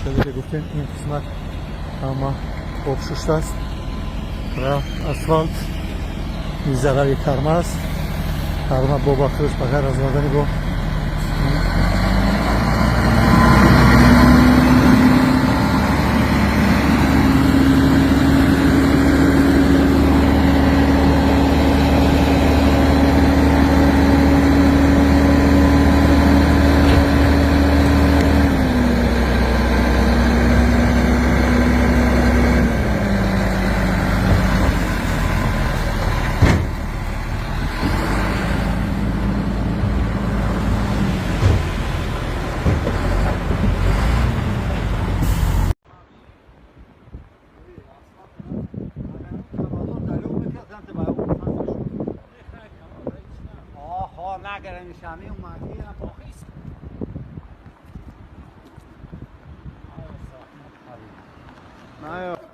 شده که گفتیم این قسمت اما خوب شسته است و اسفالت میزغل کرمه است. کرمه با بخشش بغیر از آوردن با نگرم شمی اومدی نه